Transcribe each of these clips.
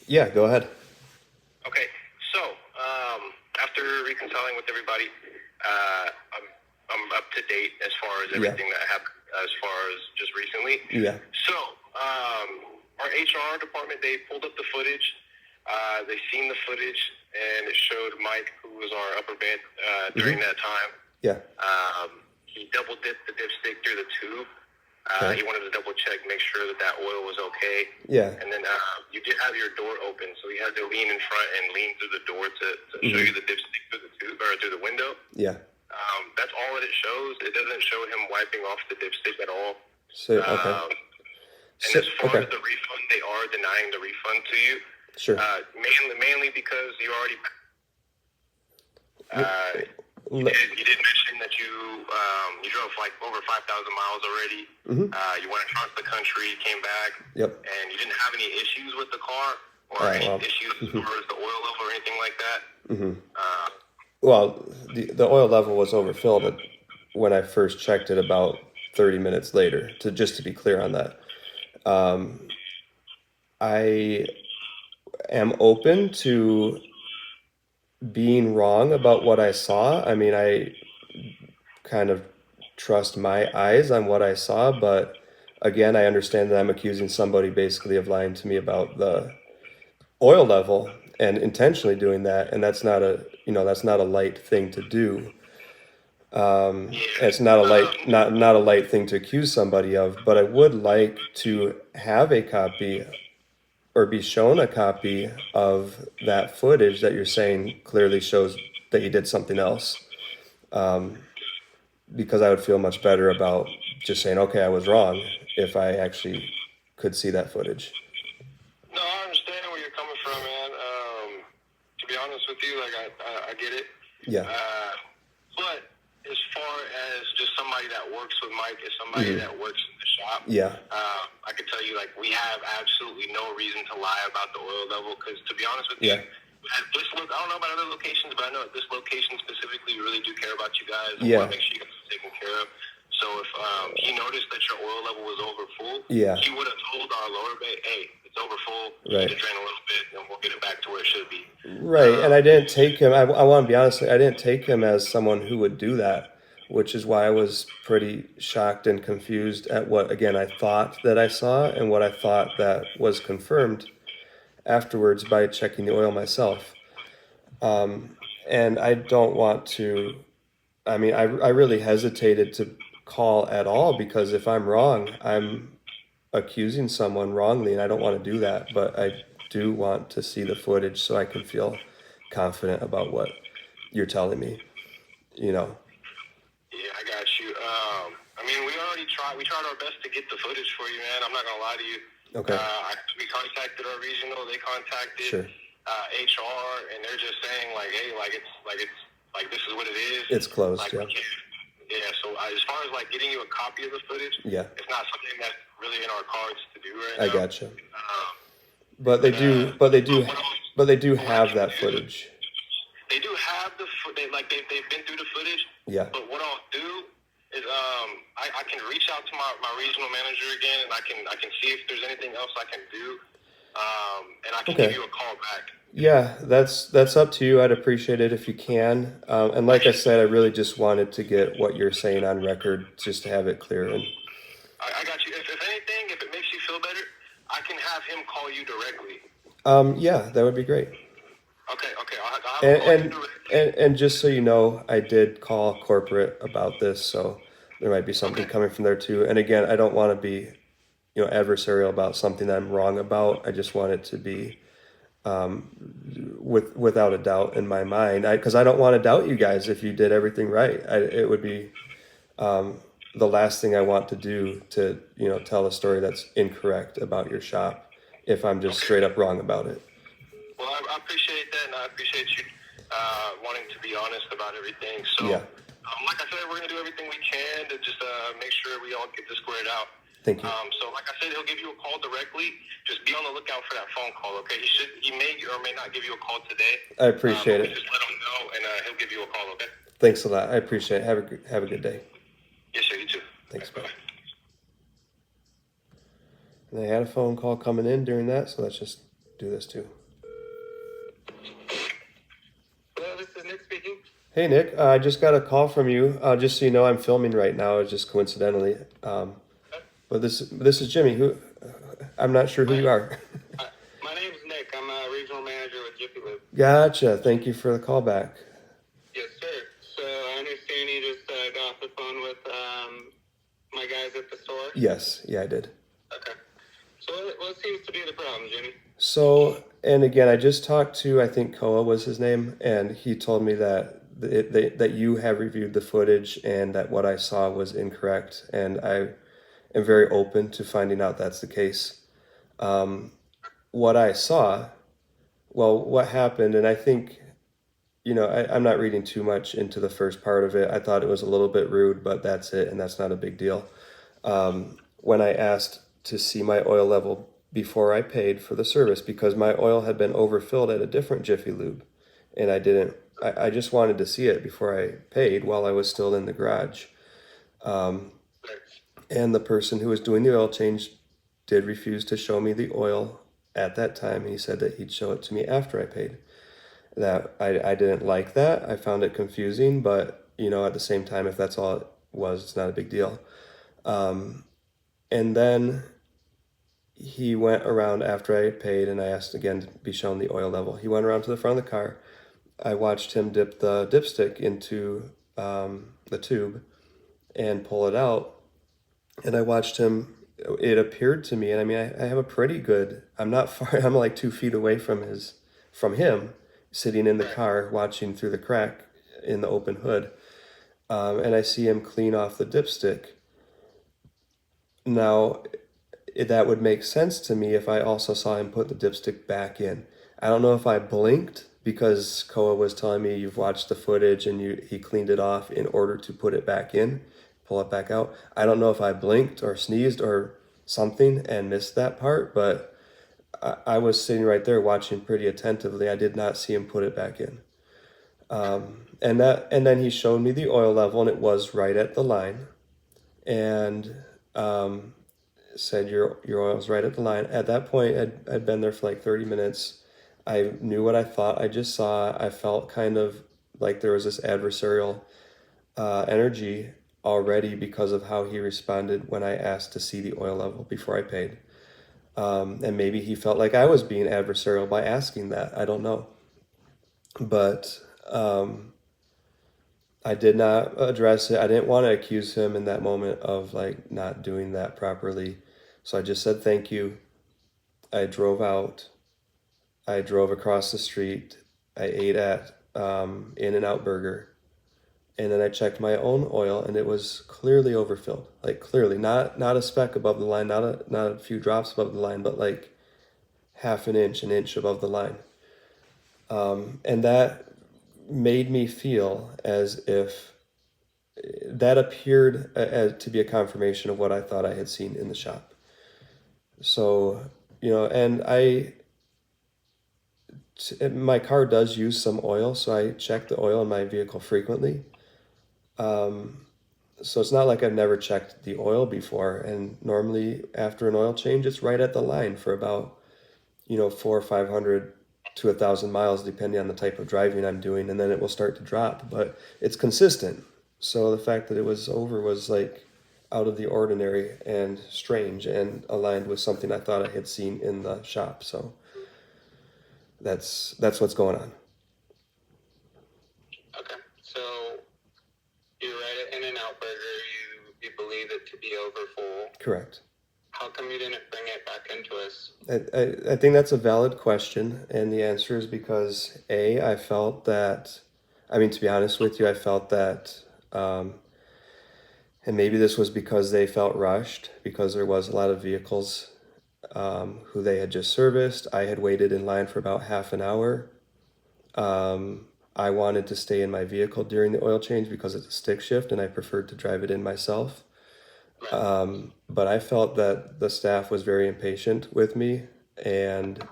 Yeah, go ahead. Okay, so after reconciling with everybody, I'm up to date as far as Yeah. everything that happened as far as just recently. Yeah. So our HR department, they pulled up the footage. They seen the footage, and it showed Mike, who was our upper bed during that time. Yeah. He double dipped the dipstick through the tube. Okay. He wanted to double check, make sure that oil was okay. Yeah. And then you did have your door open, so he had to lean in front and lean through the door to show you the dipstick through the tube or through the window. Yeah. That's all that it shows. It doesn't show him wiping off the dipstick at all. So okay. And as far as the refund, they are denying the refund to you. Sure. Mainly because you already. You did mention that you drove like over 5,000 miles already. You went across the country, came back. Yep. And you didn't have any issues with the car or any issues as far as the oil level or anything like that. Well, the oil level was overfilled when I first checked it about 30 minutes later. Just to be clear on that, I am open to being wrong about what I saw. I mean, I kind of trust my eyes on what I saw, but again, I understand that I'm accusing somebody basically of lying to me about the oil level and intentionally doing that, and that's not a light thing to do. It's not a light thing to accuse somebody of, but I would like to have a copy or be shown a copy of that footage that you're saying clearly shows that you did something else. Because I would feel much better about just saying, okay, I was wrong, if I actually could see that footage. No, I understand where you're coming from, man. To be honest with you, like I get it. Yeah. But as far as just somebody that works with Mike, as somebody that works in the shop, Yeah. I could tell you, like, we have absolutely no reason to lie about the oil level. Because to be honest with you, at this I don't know about other locations, but I know at this location specifically, we really do care about you guys and want to make sure you guys are taken care of. So if he noticed that your oil level was over full, he would have told our lower bay, hey, it's over full. You need to drain a little bit, and we'll get it back to where it should be. Right, and I didn't take him. I want to be honest. I didn't take him as someone who would do that, which is why I was pretty shocked and confused at what, again, I thought that I saw and what I thought that was confirmed afterwards by checking the oil myself. And I don't want to. I mean, I really hesitated to call at all because if I'm wrong, I'm accusing someone wrongly, and I don't want to do that. But I do want to see the footage so I can feel confident about what you're telling me. You know. Yeah, I got you. I mean, we already tried. We tried our best to get the footage for you, man. I'm not gonna lie to you. Okay. We contacted our regional. They contacted HR, and they're just saying like, hey, like this is what it is. It's closed. Like, yeah. So as far as like getting you a copy of the footage, it's not something that's really in our cards to do right now. I gotcha. But they do have that footage. They do have the footage. Like they've been through the footage. Yeah. But what I'll do is I can reach out to my regional manager again, and I can see if there's anything else I can do, and I can give you a call back. Yeah, that's up to you. I'd appreciate it if you can. And like I said, I really just wanted to get what you're saying on record, just to have it clear. And I got you. If anything, if it makes you feel better, I can have him call you directly. Yeah, that would be great. Okay. I'll have him call you directly. And just so you know, I did call corporate about this, so there might be something coming from there too. And again, I don't want to be, adversarial about something that I'm wrong about. I just want it to be without a doubt in my mind, because I don't want to doubt you guys if you did everything right. It would be the last thing I want to do to tell a story that's incorrect about your shop if I'm just straight up wrong about it. Well, I appreciate that, and I appreciate you wanting to be honest about everything. So, like I said, we're going to do everything we can to just make sure we all get this squared out. Thank you. So, like I said, he'll give you a call directly. Just be on the lookout for that phone call, okay? He may or may not give you a call today. I appreciate it. Just let him know, and he'll give you a call, okay? Thanks a lot. I appreciate it. Have a good day. Yes, sir. You too. Thanks, bye. And I had a phone call coming in during that, so let's just do this too. Hello, this is Nick speaking. Hey Nick, I just got a call from you. Just so you know, I'm filming right now. It's just coincidentally. But this is Jimmy. Who? I'm not sure who you are. My name's Nick. I'm a regional manager with Jiffy Lube. Gotcha. Thank you for the call back. Yes, sir. So I understand you just got off the phone with my guys at the store? Yes. Yeah, I did. Okay. So what seems to be the problem, Jimmy? So, and again, I just talked to, I think Koa was his name, and he told me that that you have reviewed the footage and that what I saw was incorrect, and I am very open to finding out that's the case. What I saw, well, what happened, and I think, I'm not reading too much into the first part of it. I thought it was a little bit rude, but that's it, and that's not a big deal. When I asked to see my oil level before I paid for the service, because my oil had been overfilled at a different Jiffy Lube, and I just wanted to see it before I paid while I was still in the garage. And the person who was doing the oil change did refuse to show me the oil at that time. He said that he'd show it to me after I paid. That I didn't like that. I found it confusing, but at the same time, if that's all it was, it's not a big deal. And then he went around after I had paid, and I asked again to be shown the oil level. He went around to the front of the car. I watched him dip the dipstick into the tube and pull it out. And I watched him, it appeared to me, and I mean, I have a pretty good, I'm not far, I'm like 2 feet away from him, sitting in the car, watching through the crack in the open hood. And I see him clean off the dipstick. Now, that would make sense to me if I also saw him put the dipstick back in. I don't know if I blinked because Koa was telling me you've watched the footage and he cleaned it off in order to put it back in, pull it back out. I don't know if I blinked or sneezed or something and missed that part, but I was sitting right there watching pretty attentively. I did not see him put it back in. And then he showed me the oil level, and it was right at the line. And said your oil's right at the line. At that point, I'd been there for like 30 minutes. I knew what I thought I just saw. I felt kind of like there was this adversarial energy already because of how he responded when I asked to see the oil level before I paid. And maybe he felt like I was being adversarial by asking that. I don't know. But I did not address it. I didn't want to accuse him in that moment of like not doing that properly. So I just said thank you. I drove out. I drove across the street. I ate at In-N-Out Burger. And then I checked my own oil, and it was clearly overfilled. Like clearly, not a speck above the line, not a few drops above the line, but like half an inch above the line. And that made me feel as if that appeared to be a confirmation of what I thought I had seen in the shop. So, and my car does use some oil, so I check the oil in my vehicle frequently. So it's not like I've never checked the oil before. And normally after an oil change, it's right at the line for about, 400 or 500 to 1,000 miles, depending on the type of driving I'm doing. And then it will start to drop, but it's consistent. So the fact that it was over was like out of the ordinary and strange and aligned with something I thought I had seen in the shop. So that's what's going on. Okay, so you're right at In-N-Out Burger. You believe it to be over full. Correct. How come you didn't bring it back into us? I think that's a valid question, and the answer is because I felt that, to be honest with you, I felt that, and maybe this was because they felt rushed because there was a lot of vehicles who they had just serviced. I had waited in line for about half an hour. I wanted to stay in my vehicle during the oil change because it's a stick shift, and I preferred to drive it in myself. But I felt that the staff was very impatient with me and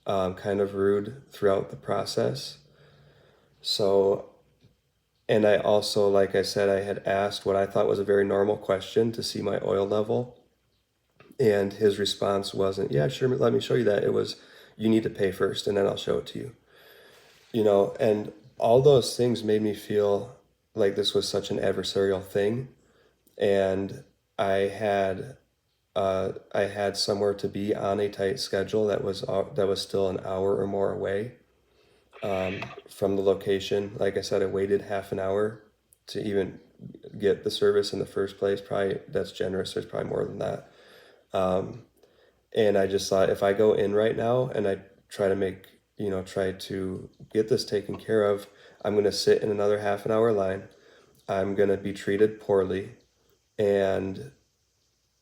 kind of rude throughout the process. So, and I also, like I said, I had asked what I thought was a very normal question to see my oil level. And his response wasn't, yeah, sure, let me show you that. It was, you need to pay first and then I'll show it to you. You know, and all those things made me feel like this was such an adversarial thing. And I had somewhere to be on a tight schedule that was still an hour or more away from the location. Like I said, I waited half an hour to even get the service in the first place. Probably that's generous. There's probably more than that. And I just thought if I go in right now and I try to try to get this taken care of, I'm going to sit in another half an hour line. I'm going to be treated poorly. And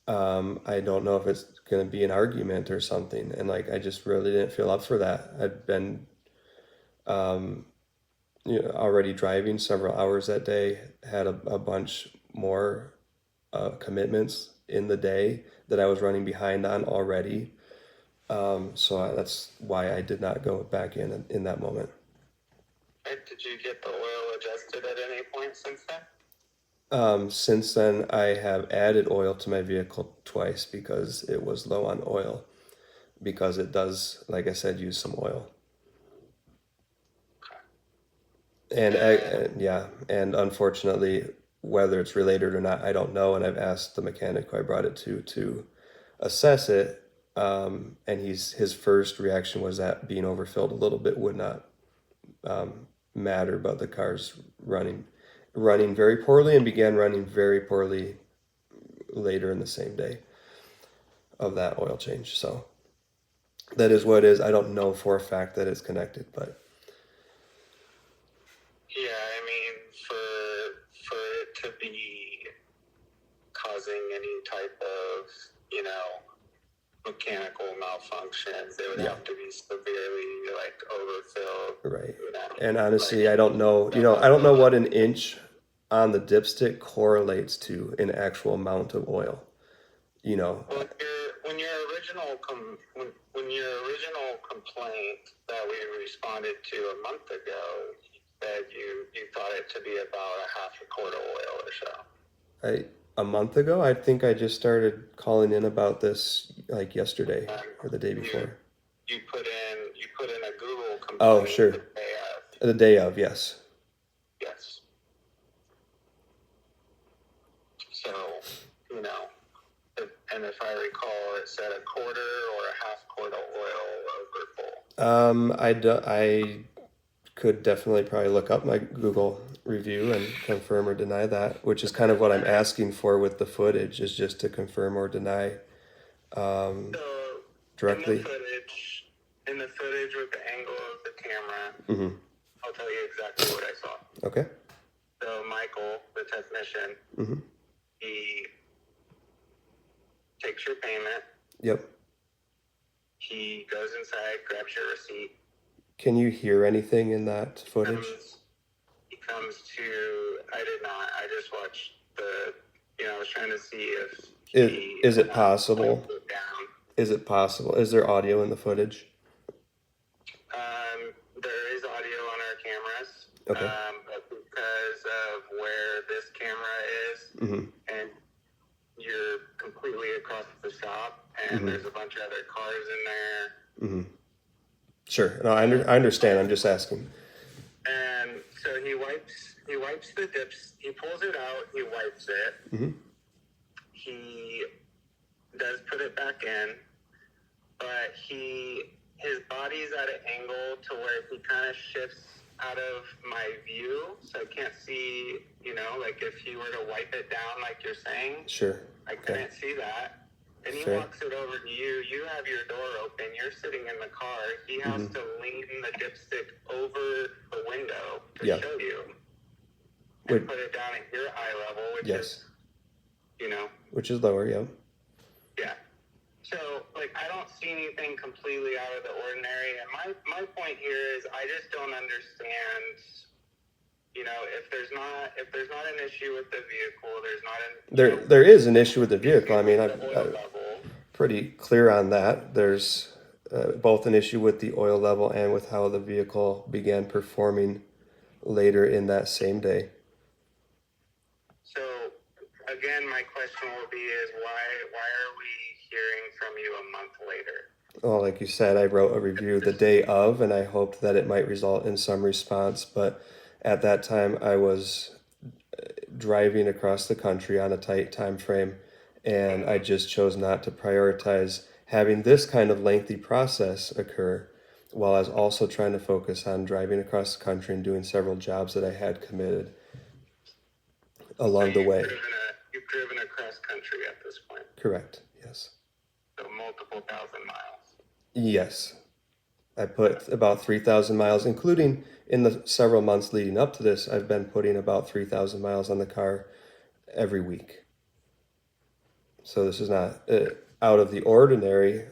I don't know if it's going to be an argument or something. And like, I just really didn't feel up for that. I'd been already driving several hours that day, had a bunch more commitments in the day that I was running behind on already. That's why I did not go back in that moment. Did you get the oil adjusted at any point since then? Since then, I have added oil to my vehicle twice because it was low on oil. Because it does, like I said, use some oil. And and unfortunately, whether it's related or not, I don't know. And I've asked the mechanic who I brought it to assess it. And his first reaction was that being overfilled a little bit would not matter, but the car's running very poorly and began running very poorly later in the same day of that oil change. So that is what it is. I don't know for a fact that it's connected, but yeah, I mean, for it to be causing any type of, mechanical malfunctions, they would have to be severely like overfilled. Right. And honestly, I don't know, I don't know what an inch on the dipstick correlates to an actual amount of oil. Well, when your original complaint that we responded to a month ago, said you thought it to be about a half a quart of oil or so. A month ago, I think I just started calling in about this like yesterday or the day before. You put in a Google complaint. Oh, sure. The day of, yes. Yes. So, and if I recall, it said a quarter or a half quart of oil over full. I could definitely probably look up my Google review and confirm or deny that, which is kind of what I'm asking for with the footage, is just to confirm or deny directly. In the footage with the angle of the camera, I'll tell you exactly what I saw. Okay. So Michael, the technician, he takes your payment. Yep. He goes inside, grabs your receipt. Can you hear anything in that footage? He comes to, I did not, I just watched I was trying to see if is it possible? Is it possible? Is there audio in the footage? There is audio on our cameras. Okay. But because of where this camera is, and you're completely across the shop, and there's a bunch of other cars in there. Sure. No, I understand. I'm just asking. And so he wipes the dips. He pulls it out. He wipes it. He does put it back in, but his body's at an angle to where he kind of shifts out of my view, so I can't see. Like if he were to wipe it down, like you're saying. Sure. I couldn't see that. And he walks it over to you. You have your door open. You're sitting in the car. He has to lean the dipstick over the window to show you. And put it down at your eye level, which is, Which is lower, yeah. Yeah. So, I don't see anything completely out of the ordinary. And my point here is I just don't understand, if there's not an issue with the vehicle, there's not an... There is an issue with the vehicle. I mean, I'm pretty clear on that. There's both an issue with the oil level and with how the vehicle began performing later in that same day. So, again, my question will be is why are we hearing from you a month later? Well, like you said, I wrote a review the day of, and I hoped that it might result in some response. But at that time, I was driving across the country on a tight time frame, and I just chose not to prioritize having this kind of lengthy process occur while I was also trying to focus on driving across the country and doing several jobs that I had committed along the way. You've driven across country at this point. Correct, yes. So multiple thousand miles. Yes. I put about 3,000 miles, including in the several months leading up to this, I've been putting about 3,000 miles on the car every week. So this is not out of the ordinary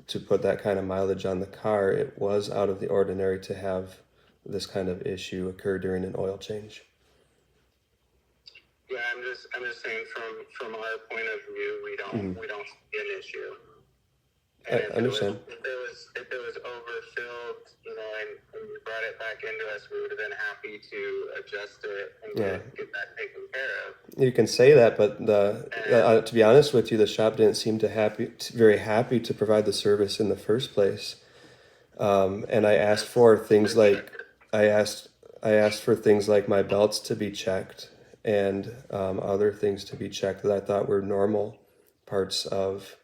to put that kind of mileage on the car. It was out of the ordinary to have this kind of issue occur during an oil change. Yeah, I'm just saying from our point of view, we don't see an issue. And I understand. If it was overfilled, and you brought it back into us, we would have been happy to adjust it and get that taken care of. You can say that, but to be honest with you, the shop didn't seem very happy to provide the service in the first place. And I asked for things like for things like my belts to be checked and other things to be checked that I thought were normal parts of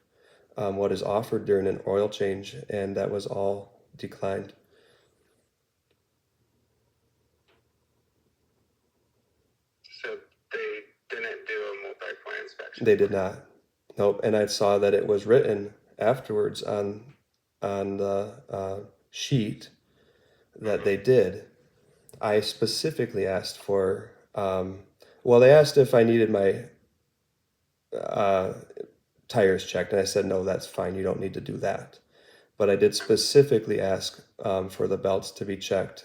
what is offered during an oil change, and that was all declined. So they didn't do a multi-point inspection? They did not. Nope. And I saw that it was written afterwards on the sheet that they did. I specifically asked for, they asked if I needed my tires checked, and I said, no, that's fine. You don't need to do that. But I did specifically ask for the belts to be checked.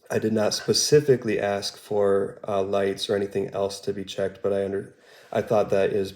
I did not specifically ask for lights or anything else to be checked, but I thought that is